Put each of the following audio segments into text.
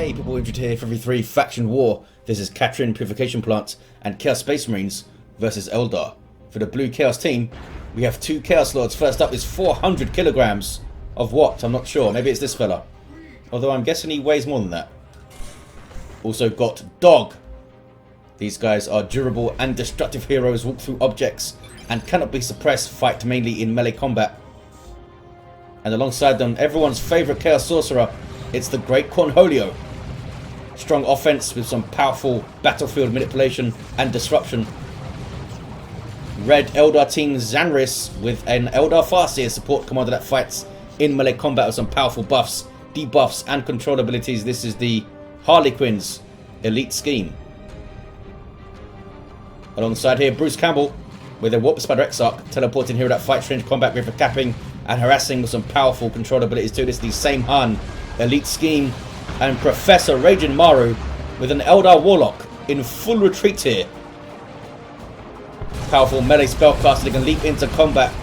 Hey people, Injured here for V3 Faction War. This is Catrin Purification Plant and Chaos Space Marines versus Eldar. For the Blue Chaos team, we have two Chaos Lords. First up is 400 kilograms of what? I'm not sure. Maybe it's this fella. Although I'm guessing he weighs more than that. Also got Dog. These guys are durable and destructive heroes, walk through objects and cannot be suppressed, fight mainly in melee combat. And alongside them, everyone's favourite Chaos Sorcerer, it's the Great Cornholio. Strong offense with some powerful battlefield manipulation and disruption. Red Eldar team Xanris with an Eldar Farseer support commander that fights in melee combat with some powerful buffs, debuffs and control abilities. This is the Harlequin's elite scheme. Alongside here, Bruce Campbell with a Warp Spider Exarch, teleporting hero that fights range combat with capping and harassing with some powerful control abilities too. This is the same Han elite scheme. And Professor Ragin Maru with an Eldar Warlock in full retreat here. Powerful melee spellcaster that can leap into combat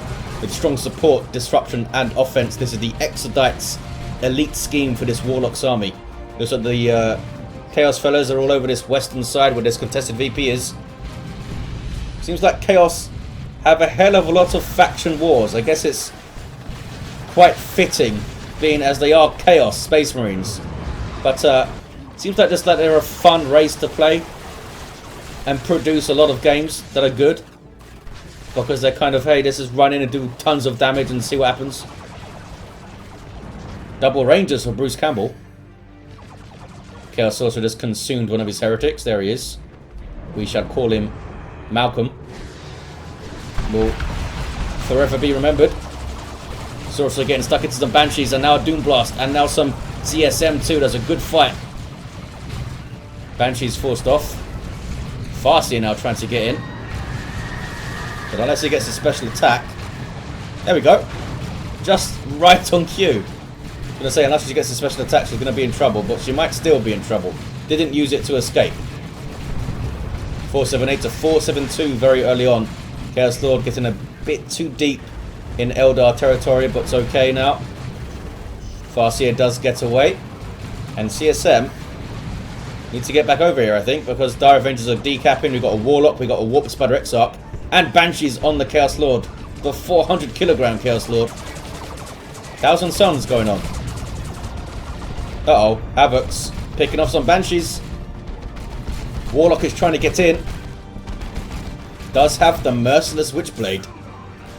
with strong support, disruption and offense. This is the Exarch's elite scheme for this Warlock's army. Looks like the Chaos fellas are all over this western side where this contested VP is. Seems like Chaos have a hell of a lot of faction wars. I guess it's quite fitting, being as they are Chaos Space Marines. But seems like just like they're a fun race to play and produce a lot of games that are good, because they're kind of, hey, this is run in and do tons of damage and see what happens. Double Rangers for Bruce Campbell. Chaos Sorcerer just consumed one of his heretics. There he is. We shall call him Malcolm. Will forever be remembered. Sorcerer getting stuck into some Banshees and now a Doom Blast and now some CSM too. That's a good fight. Banshees forced off. Farseer now trying to get in. But unless he gets a special attack. There we go. Just right on cue. I was going to say, unless she gets a special attack, she's going to be in trouble. But she might still be in trouble. Didn't use it to escape. 478 to 472 very early on. Chaos Lord getting a bit too deep in Eldar territory, but it's okay now. Farseer does get away. And CSM needs to get back over here, I think, because Dire Avengers are decapping. We've got a Warlock, we've got a Warp Spider Exarch, and Banshees on the Chaos Lord. The 400 kilogram Chaos Lord. Thousand Suns going on. Uh-oh, Havoc's picking off some Banshees. Warlock is trying to get in. Does have the Merciless Witchblade.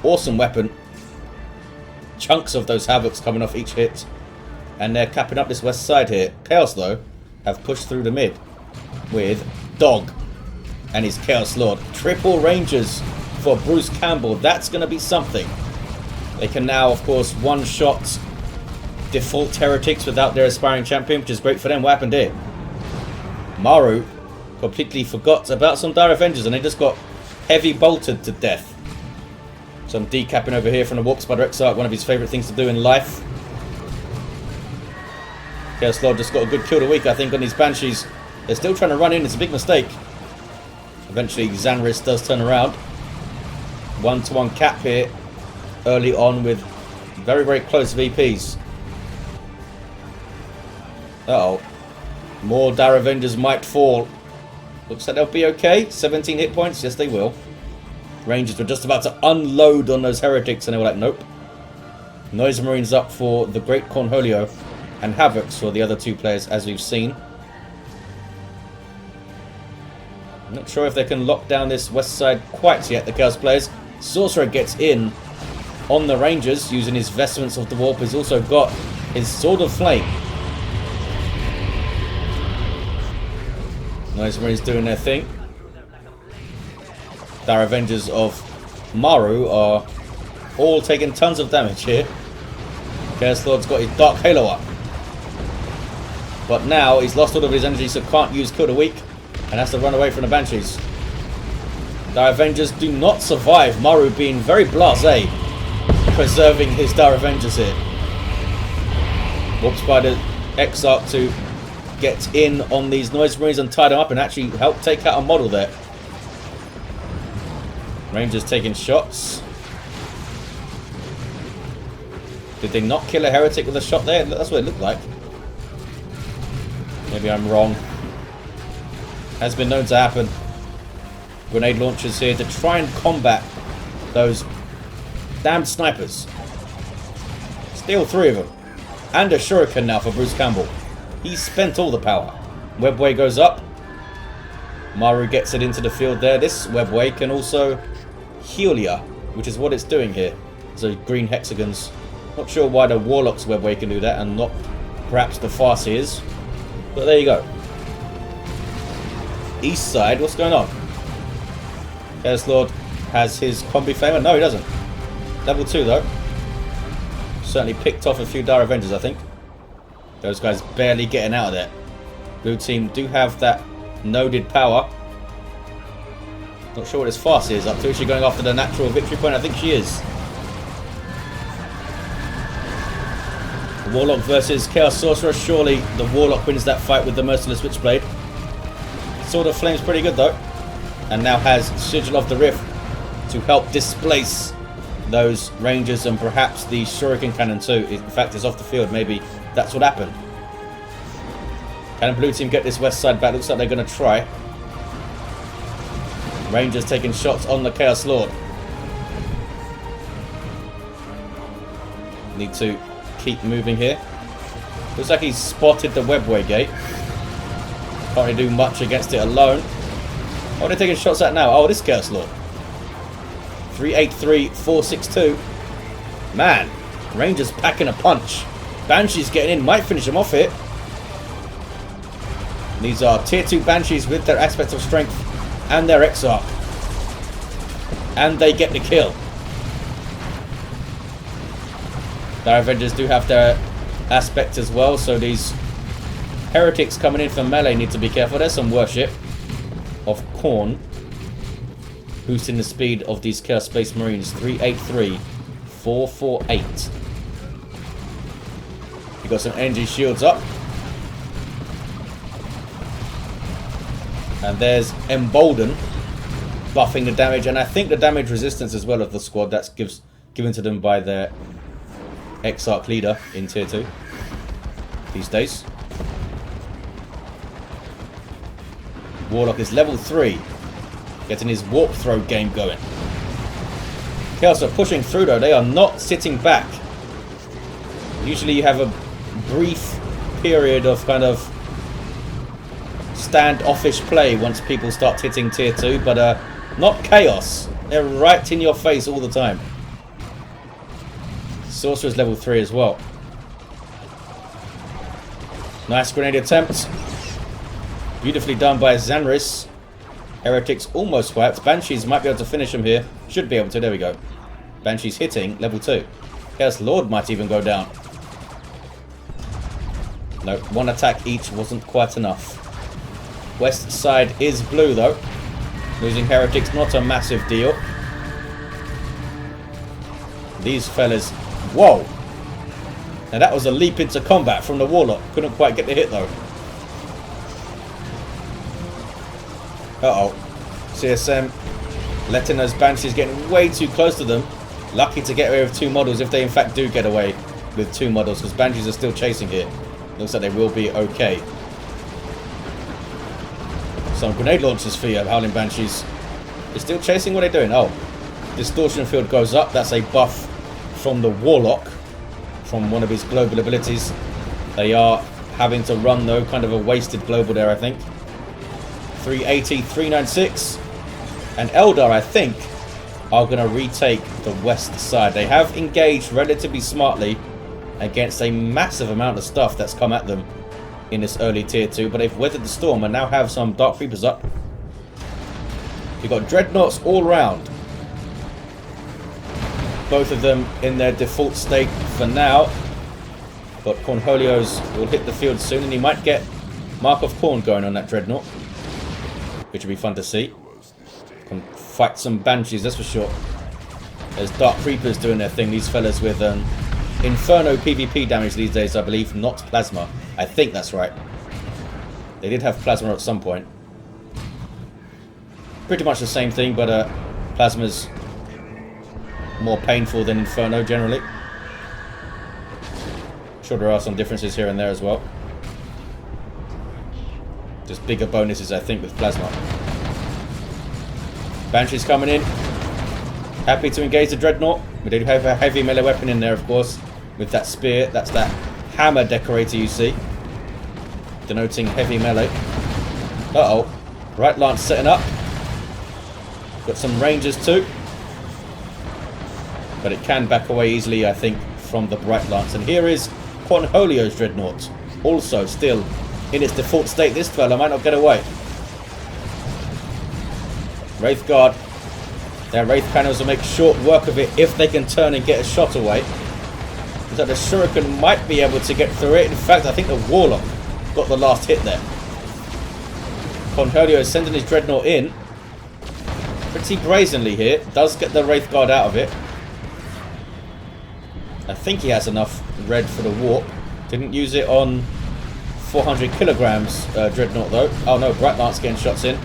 Awesome weapon. Chunks of those Havocs coming off each hit. And they're capping up this west side here. Chaos, though, have pushed through the mid with Dog and his Chaos Lord. Triple Rangers for Bruce Campbell. That's going to be something. They can now, of course, one-shot default heretics without their aspiring champion, which is great for them. What happened here? Maru completely forgot about some Dire Avengers and they just got heavy bolted to death. Some decapping over here from the Warp Spider Exarch, one of his favourite things to do in life. Chaos Lord just got a good kill of the week, I think, on these Banshees. They're still trying to run in, it's a big mistake. Eventually Xanris does turn around. 1-to-1 cap here early on with very, very close VPs. Uh-oh. More Dire Avengers might fall. Looks like they'll be okay. 17 hit points, yes they will. Rangers were just about to unload on those heretics and they were like, nope. Noise Marines up for the Great Cornholio and Havocs for the other two players, as we've seen. I'm not sure if they can lock down this west side quite yet, the Chaos players. Sorcerer gets in on the Rangers using his Vestments of the Warp. He's also got his Sword of Flame. Noise Marines doing their thing. Dire Avengers of Maru are all taking tons of damage here. Chaos Lord's got his Dark Halo up. But now he's lost all of his energy, so can't use Kill the Weak and has to run away from the Banshees. Dire Avengers do not survive. Maru being very blasé, preserving his Dire Avengers here. Warp Spider Exarch to get in on these Noise Marines and tie them up and actually help take out a model there. Rangers taking shots. Did they not kill a heretic with a shot there? That's what it looked like. Maybe I'm wrong. Has been known to happen. Grenade launchers here to try and combat those damned snipers. Steal 3 of them. And a shuriken now for Bruce Campbell. He's spent all the power. Webway goes up. Maru gets it into the field there. This webway can also heal ya, which is what it's doing here. So green hexagons. Not sure why the Warlock's webway can do that and not perhaps the Farseer's. But there you go. East side, what's going on? Chaos Lord has his combi flamer. No, he doesn't. Level 2 though. Certainly picked off a few Dire Avengers, I think. Those guys barely getting out of there. Blue team do have that noded power. Not sure what this Farseer is up to. Is she going after the natural victory point? I think she is. Warlock versus Chaos Sorcerer. Surely the Warlock wins that fight with the Merciless Witchblade. Sword of Flame's pretty good though. And now has Sigil of the Rift to help displace those Rangers and perhaps the Shuriken Cannon too. In fact, it's off the field. Maybe that's what happened. Can Blue team get this west side back? Looks like they're going to try. Rangers taking shots on the Chaos Lord. Need to keep moving here. Looks like he's spotted the webway gate. Can't really do much against it alone. Oh, they're taking shots at now. Oh, this Chaos Lord. 383, 462. Man, Rangers packing a punch. Banshees getting in, might finish him off here. These are tier 2 Banshees with their aspect of strength and their Exarch. And they get the kill. Dire Avengers do have their aspect as well, so these heretics coming in for melee need to be careful. There's some worship of Khorne, boosting the speed of these Chaos Space Marines. 383, 448. You got some energy shields up. And there's Embolden buffing the damage, and I think the damage resistance as well of the squad that's given to them by their Exarch leader in tier 2 these days. Warlock is level 3, getting his warp throw game going. Chaos are pushing through though, they are not sitting back. Usually you have a brief period of kind of standoffish play once people start hitting tier 2, but not Chaos. They're right in your face all the time. Sorcerer's level 3 as well. Nice grenade attempt. Beautifully done by Xanris. Heretics almost wiped. Banshees might be able to finish him here. Should be able to. There we go. Banshees hitting level 2. Chaos Lord might even go down. No, one attack each wasn't quite enough. West side is blue though. Losing Heretics, not a massive deal. These fellas... Whoa! Now that was a leap into combat from the Warlock. Couldn't quite get the hit though. Uh-oh. CSM letting those Banshees getting way too close to them. Lucky to get away with 2 models if they in fact do get away with 2 models, because Banshees are still chasing here. Looks like they will be okay. Some grenade launchers for you, Howling Banshees. They're still chasing. What are they doing? Oh, Distortion Field goes up. That's a buff from the Warlock, from one of his global abilities. They are having to run though, kind of a wasted global there, I think. 380, 396. And Eldar, I think, are going to retake the west side. They have engaged relatively smartly against a massive amount of stuff that's come at them in this early tier 2, but they've weathered the storm and now have some Dark Reapers up. You've got Dreadnoughts all round. Both of them in their default state for now. But Cornholios will hit the field soon, and he might get Mark of Khorne going on that Dreadnought, which will be fun to see. Can fight some Banshees, that's for sure. There's Dark Reapers doing their thing. These fellas with Inferno PvP damage these days, I believe, not Plasma. I think that's right. They did have Plasma at some point. Pretty much the same thing, but Plasma's more painful than Inferno generally. Sure, there are some differences here and there as well. Just bigger bonuses, I think, with Plasma. Banshee's coming in. Happy to engage the Dreadnought. We do have a heavy melee weapon in there, of course, with that spear. That's that hammer decorator you see, denoting heavy melee. Uh-oh. Right lance setting up. Got some rangers too. But it can back away easily, I think, from the Bright Lance. And here is Cornholio's Dreadnought. Also still in its default state. This fella might not get away. Wraith Guard. Their Wraith panels will make short work of it if they can turn and get a shot away. So the Shuriken might be able to get through it. In fact, I think the Warlock got the last hit there. Cornholio is sending his Dreadnought in. Pretty brazenly here. Does get the Wraith Guard out of it. I think he has enough red for the warp. Didn't use it on 400 kilograms Dreadnought though. Oh no, Bright Lance getting shots in.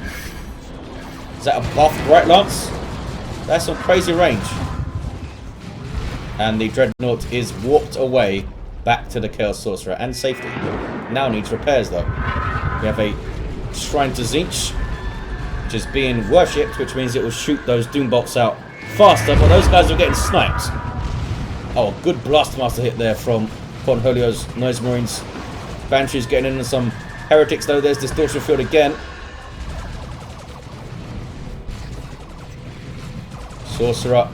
Is that a buff Bright Lance? That's some crazy range. And the Dreadnought is warped away back to the Chaos Sorcerer and safety. Now needs repairs though. We have a Shrine to Tzeentch, which is being worshipped, which means it will shoot those Doom Bolts out faster, but those guys are getting sniped. Oh, good Blastmaster hit there from Cornholio's Noise Marines. Banshee's getting into some heretics though. There's Distortion Field again. Sorcerer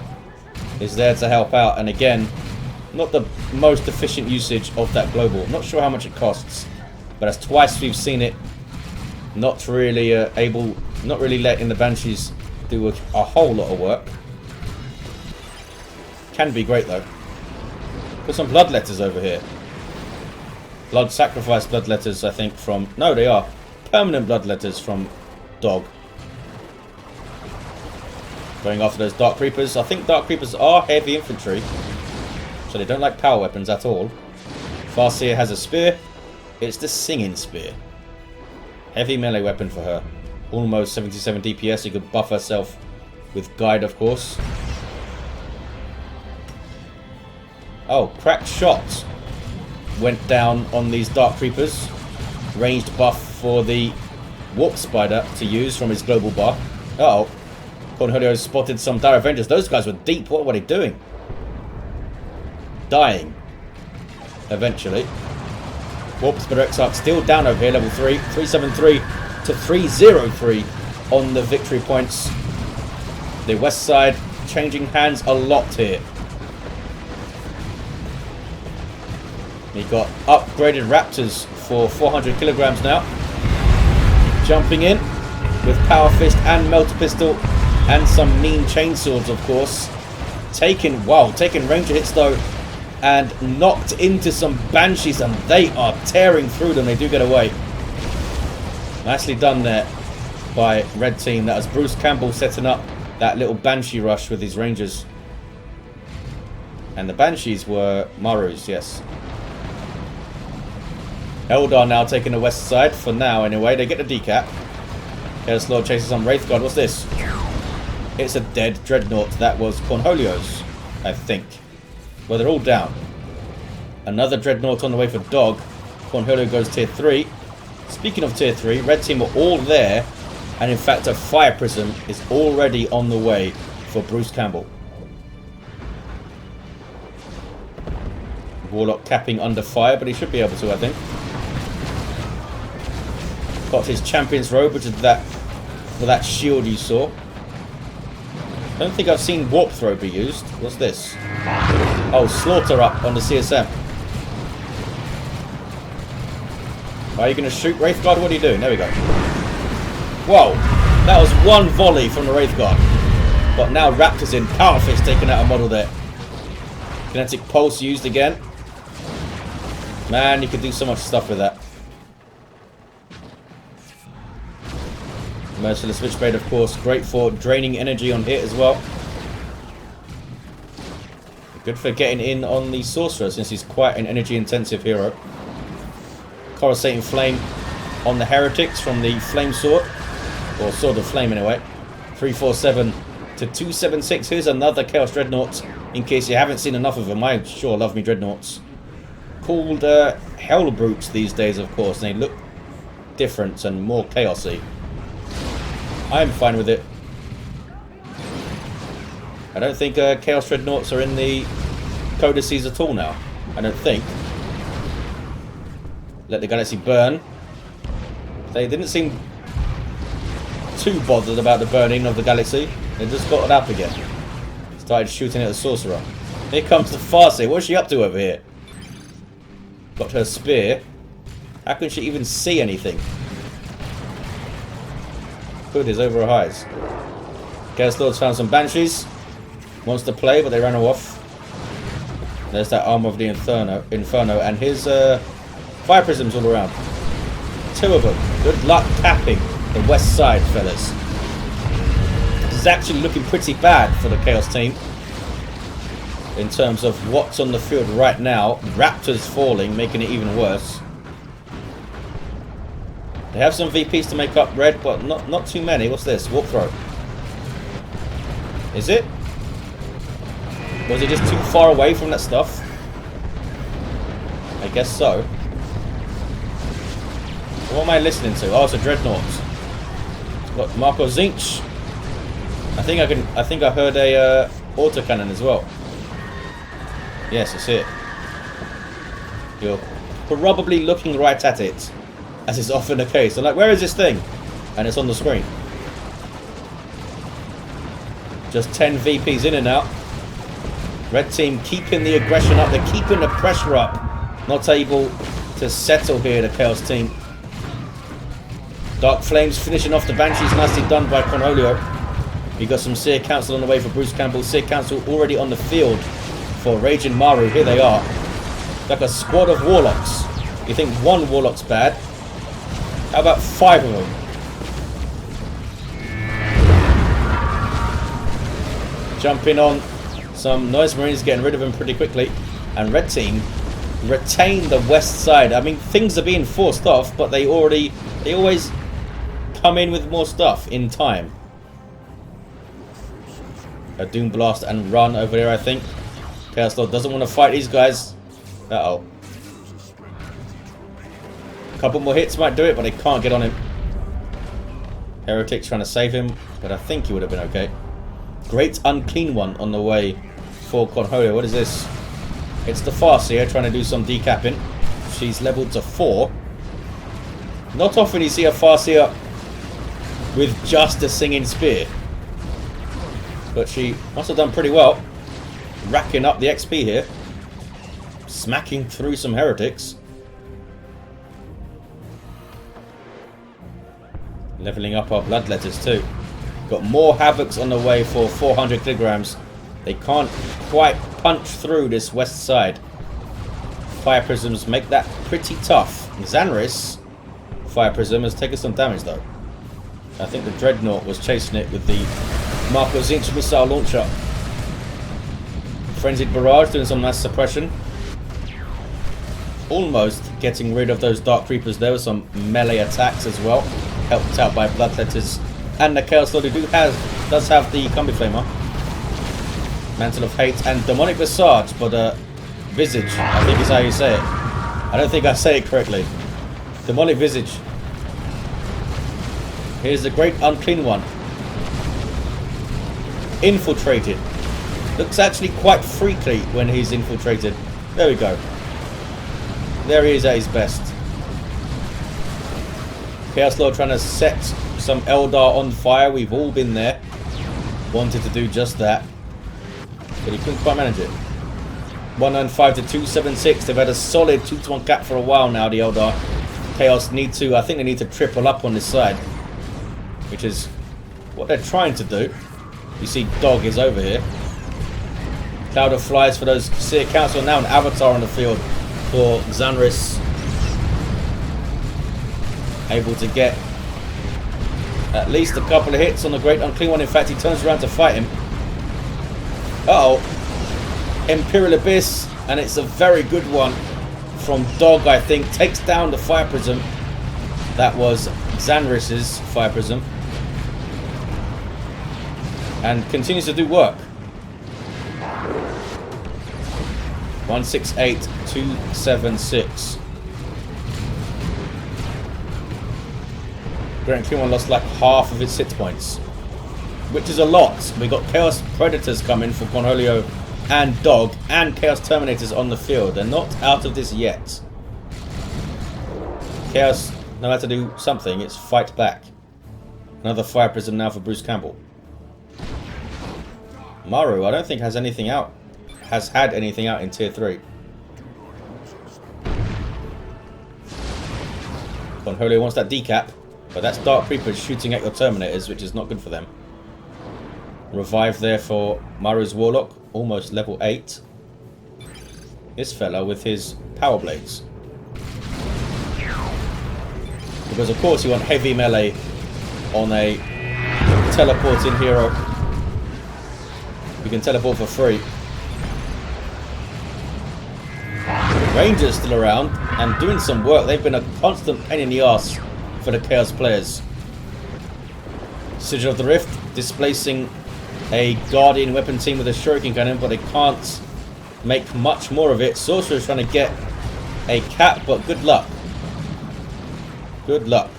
is there to help out, and again, not the most efficient usage of that global. Not sure how much it costs, but that's twice we've seen it. Not really not really letting the Banshees do a whole lot of work. Can be great though. Got some Bloodletters over here. Blood Sacrifice Bloodletters, I think, from... No, they are. Permanent Bloodletters from Dog. Going after those Dark Creepers. I think Dark Creepers are heavy infantry, so they don't like power weapons at all. Farseer has a spear. It's the Singing Spear. Heavy melee weapon for her. Almost 77 DPS. You could buff herself with Guide, of course. Oh, cracked shot went down on these Dark Creepers. Ranged buff for the Warp Spider to use from his global bar. Uh oh. Cornholio spotted some Dire Avengers. Those guys were deep. What were they doing? Dying. Eventually. Warp Spider Exarch still down over here. Level 3. 373 to 303 on the victory points. The west side changing hands a lot here. We got upgraded Raptors for 400 kilograms now. Jumping in with Power Fist and Melter Pistol and some mean chainswords, of course. Taking ranger hits though, and knocked into some Banshees, and they are tearing through them. They do get away. Nicely done there by Red Team. That was Bruce Campbell setting up that little Banshee rush with his rangers. And the Banshees were Marus, yes. Eldar now taking the west side, for now anyway. They get the decap. Chaos Lord chases some Wraith Guard. What's this? It's a dead Dreadnought. That was Cornholio's, I think. Well, they're all down. Another Dreadnought on the way for Dog. Cornholio goes tier 3. Speaking of tier 3, Red Team are all there. And in fact, a Fire Prism is already on the way for Bruce Campbell. Warlock capping under fire, but he should be able to, I think. Got his Champion's Robe, which is that shield you saw. I don't think I've seen Warp Throw be used. What's this? Oh, Slaughter up on the CSM. Are you going to shoot Wraith Guard? What are you doing? There we go. Whoa. That was one volley from the Wraith Guard. But now Raptors in. Power Fist taking out a model there. Kinetic Pulse used again. Man, you could do so much stuff with that. Merciless Switchblade, of course, great for draining energy on hit as well. Good for getting in on the Sorcerer, since he's quite an energy-intensive hero. Coruscating Flame on the Heretics from the Flame Sword. Or Sword of Flame, anyway. 347 to 276. Here's another Chaos Dreadnought, in case you haven't seen enough of them. I sure love me Dreadnoughts. Called Hell Brutes these days, of course. And they look different and more chaosy. I'm fine with it. I don't think Chaos Dreadnoughts are in the codices at all now. I don't think. Let the galaxy burn. They didn't seem too bothered about the burning of the galaxy. They just got it up again. Started shooting at the Sorcerer. Here comes the Farseer. What's she up to over here? Got her spear. How can she even see anything? Hood is over her eyes. Chaos Lord's found some Banshees. Wants to play, but they ran off. There's that Arm of the Inferno, and his fire prisms all around. 2 of them. Good luck capping the west side, fellas. This is actually looking pretty bad for the Chaos team in terms of what's on the field right now. Raptors falling, making it even worse. They have some VPs to make up red, but not too many. What's this? Warp throw. Is it? Was it just too far away from that stuff? I guess so. What am I listening to? Oh, it's a Dreadnought. Got Marco Zinch. I think I heard a autocannon as well. Yes, it's it. You're probably looking right at it, as is often the case. I'm like, where is this thing? And it's on the screen. Just 10 VPs in and out. Red team keeping the aggression up. They're keeping the pressure up. Not able to settle here, the Chaos team. Dark Flames finishing off the Banshees. Nicely done by Cornholio. We got some Seer Council on the way for Bruce Campbell. Seer Council already on the field for Ragin Maru. Here they are. Like a squad of Warlocks. You think one Warlock's bad? How about 5 of them? Jumping on some Noise Marines, getting rid of them pretty quickly. And Red Team retain the west side. I mean, things are being forced off, but they always come in with more stuff in time. A Doom Blast and run over here, I think. Chaos Lord doesn't want to fight these guys. Uh-oh. A couple more hits might do it, but they can't get on him. Heretic's trying to save him, but I think he would have been okay. Great Unclean One on the way for Cornholio. What is this? It's the Farseer trying to do some decapping. She's leveled to 4. Not often you see a Farseer with just a singing spear. But she must have done pretty well. Racking up the XP here. Smacking through some heretics. Leveling up our bloodletters too. Got more Havocs on the way for 400 kilograms. They can't quite punch through this west side. Fire Prisms make that pretty tough. Xanris Fire Prism has taken some damage though. I think the Dreadnought was chasing it with the Marco Zinch missile launcher. Frenzied Barrage doing some nice suppression. Almost getting rid of those Dark Creepers. There were some melee attacks as well. Helped out by Bloodletters. And the Chaos Lord who does have the Combi Flamer. Mantle of Hate and Demonic Visage, but Visage, I think is how you say it. I don't think I say it correctly. Demonic Visage. Here's the Great Unclean One. Infiltrated. Looks actually quite freaky when he's infiltrated. There we go. There he is at his best. Chaos Lord trying to set some Eldar on fire. We've all been there. Wanted to do just that. But he couldn't quite manage it. 195 to 276. They've had a solid 2-to-1 cap for a while now, the Eldar. Chaos need to, I think they need to triple up on this side. Which is what they're trying to do. You see Dog is over here. Cloud of Flies for those Seer Council. Now an Avatar on the field for Xanris. Able to get at least a couple of hits on the Great Unclean One. In fact, he turns around to fight him. Uh-oh. Imperial Abyss, and it's a very good one from Dog, I think. Takes down the Fire Prism. That was Xanris's Fire Prism. And continues to do work. 168, 276. Great Unclean One lost like half of its hit points, which is a lot. We got Chaos Predators coming for Cornholio and Dog, and Chaos Terminators on the field. They're not out of this yet. Chaos know how to do something. It's fight back. Another Fire Prism now for Bruce Campbell. Maru, I don't think has anything out. Has had anything out in tier 3. Cornholio wants that decap, but that's Dark Reapers shooting at your Terminators, which is not good for them. Revive there for Maru's Warlock, almost level 8. This fella with his Power Blades. Because of course you want heavy melee on a teleporting hero. You can teleport for free. Rangers still around and doing some work. They've been a constant pain in the ass for the Chaos players. Sigil of the Rift displacing a Guardian weapon team with a Shuriken Cannon, but they can't make much more of it. Sorcerer is trying to get a cap, but good luck. Good luck.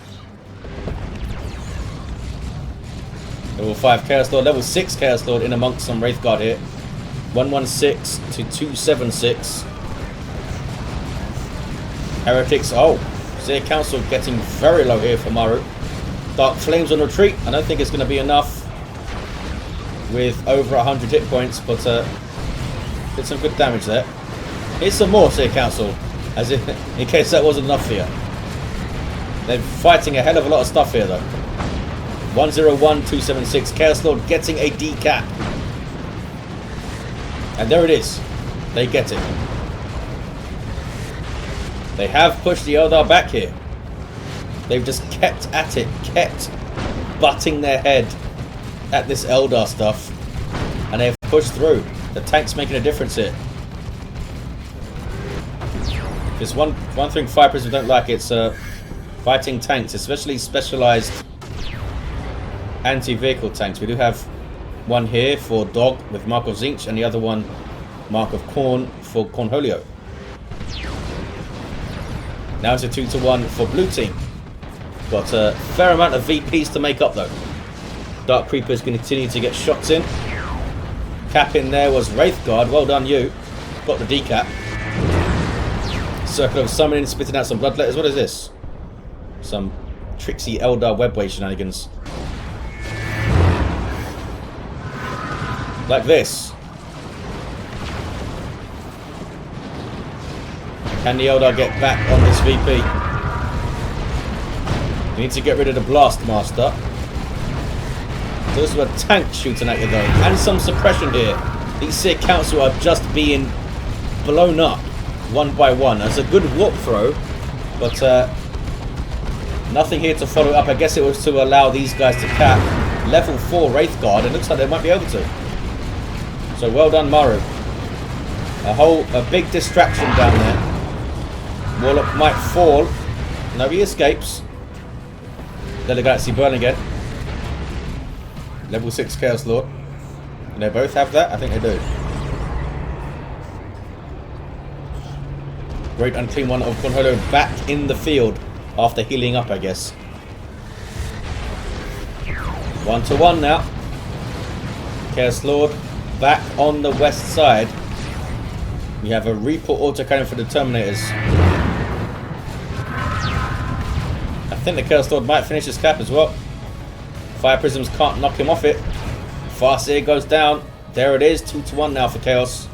Level 5 Chaos Lord, level 6 Chaos Lord in amongst some Wraith Guard here. 116 to 276. Heretics, oh, Seer Council getting very low here for Maru. Dark Flames on retreat, I don't think it's going to be enough with over 100 hit points, but did some good damage there. Here's some more Seer Council, as if in case that wasn't enough for you. They're fighting a hell of a lot of stuff here though. 101, 276, Chaos Lord getting a decap. And there it is. They get it. They have pushed the Eldar back here. They've just kept at it, kept butting their head at this Eldar stuff, and they've pushed through. The tank's making a difference here. There's one thing Fire Prisms don't like, it's fighting tanks, especially specialized anti-vehicle tanks. We do have one here for Dog with Mark of Zinch, and the other one Mark of Corn for Cornholio. Now it's a 2-to-1 for blue team. Got a fair amount of VPs to make up though. Dark Creepers continue to get shots in. Cap in there was Wraith Guard. Well done you. Got the decap. Circle of Summoning, spitting out some Bloodletters. What is this? Some tricksy Eldar webway shenanigans. Like this. Can the Eldar get back on this VP? We need to get rid of the Blast Master. There's also a tank shooting at you though. And some suppression here. These Seer Council are just being blown up one by one. That's a good warp throw. But nothing here to follow up. I guess it was to allow these guys to cap level 4 Wraith Guard. It looks like they might be able to. So well done Maru. A big distraction down there. Warlock might fall. No, he escapes. Let the Galaxy burn again. Level 6 Chaos Lord. And they both have that? I think they do. Great Unclean One of Cornholio back in the field after healing up, I guess. 1-to-1 now. Chaos Lord back on the west side. We have a Reaper autocannon for the Terminators. I think the Chaos Lord might finish his cap as well. Fire Prisms can't knock him off it. Farseer goes down. There it is. 2-to-1 now for Chaos.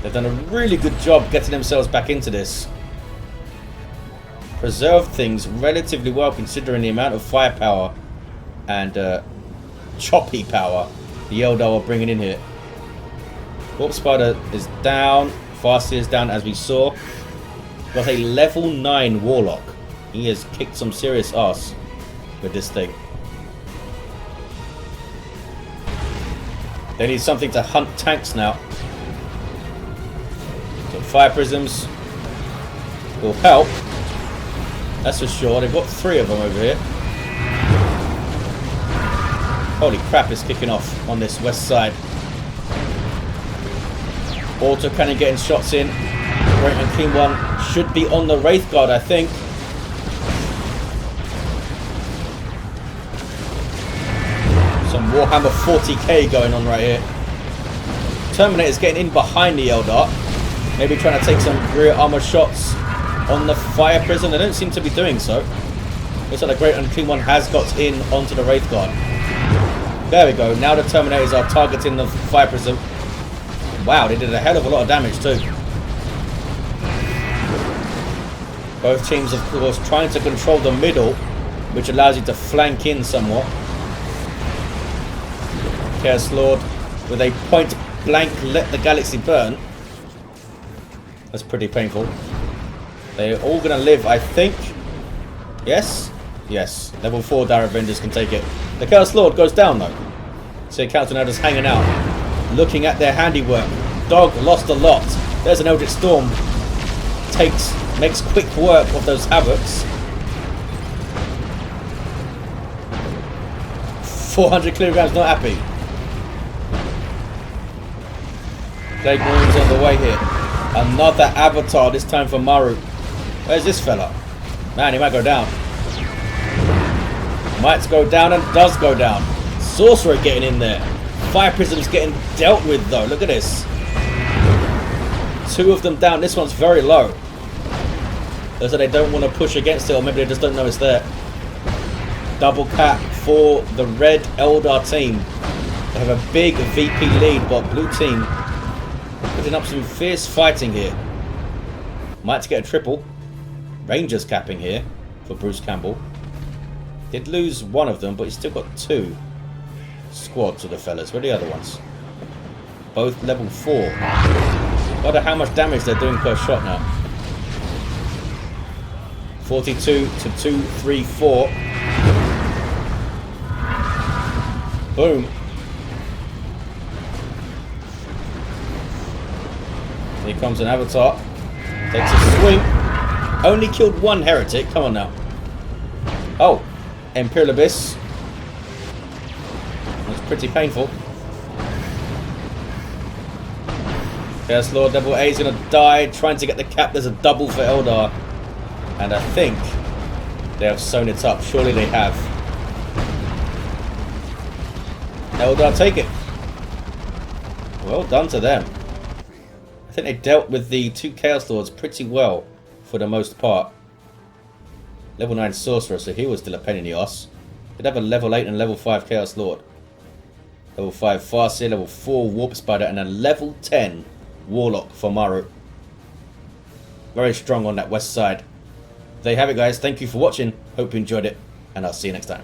They've done a really good job getting themselves back into this. Preserved things relatively well considering the amount of firepower and choppy power the Eldar are bringing in here. Warp Spider is down. Farseer is down as we saw. Got a level 9 Warlock. He has kicked some serious ass with this thing. They need something to hunt tanks now. So Fire Prisms will help. That's for sure. They've got 3 of them over here. Holy crap, it's kicking off on this west side. Autocannon getting shots in. Great Unclean One should be on the Wraith Guard, I think. Warhammer 40k going on right here. Terminator's getting in behind the Eldar. Maybe trying to take some rear armor shots on the fire prison. They don't seem to be doing so. Looks like the Great Unclean One has got in onto the Wraith Guard. There we go. Now the Terminators are targeting the fire prison. Wow, they did a hell of a lot of damage too. Both teams, of course, trying to control the middle, which allows you to flank in somewhat. Chaos Lord with a point blank let the galaxy burn. That's pretty painful. They're all going to live, I think. Yes? Yes. Level 4 Dire Avengers can take it. The Chaos Lord goes down though. So Council now just hanging out. Looking at their handiwork. Dog lost a lot. There's an Eldritch Storm. Makes quick work of those Havocs. 400 kilograms, not happy. Plague Marines on the way here. Another Avatar, this time for Maru. Where's this fella? Man, he might go down. Might go down and does go down. Sorcerer getting in there. Fire Prism's getting dealt with though. Look at this. 2 of them down. This one's very low. Looks like they don't want to push against it, or maybe they just don't know it's there. Double cap for the red Eldar team. They have a big VP lead, but blue team putting up some fierce fighting here. Might get a triple. Rangers capping here for Bruce Campbell. Did lose one of them, but he's still got 2 squads of the fellas. Where are the other ones? Both level 4. Wonder how much damage they're doing per shot now. 42 to 234. Boom. Here comes an Avatar. Takes a swing. Only killed 1 heretic. Come on now. Oh. Imperial Abyss. That's pretty painful. Chaos Lord Level 8 is going to die. Trying to get the cap. There's a double for Eldar. And I think they have sewn it up. Surely they have. Eldar take it. Well done to them. I think they dealt with the 2 Chaos Lords pretty well for the most part. Level 9 Sorcerer, so he was still a pain in the ass. They'd have a level 8 and level 5 Chaos Lord. Level 5 Farseer, level 4 Warp Spider, and a level 10 Warlock for Maru. Very strong on that west side. There you have it, guys. Thank you for watching. Hope you enjoyed it, and I'll see you next time.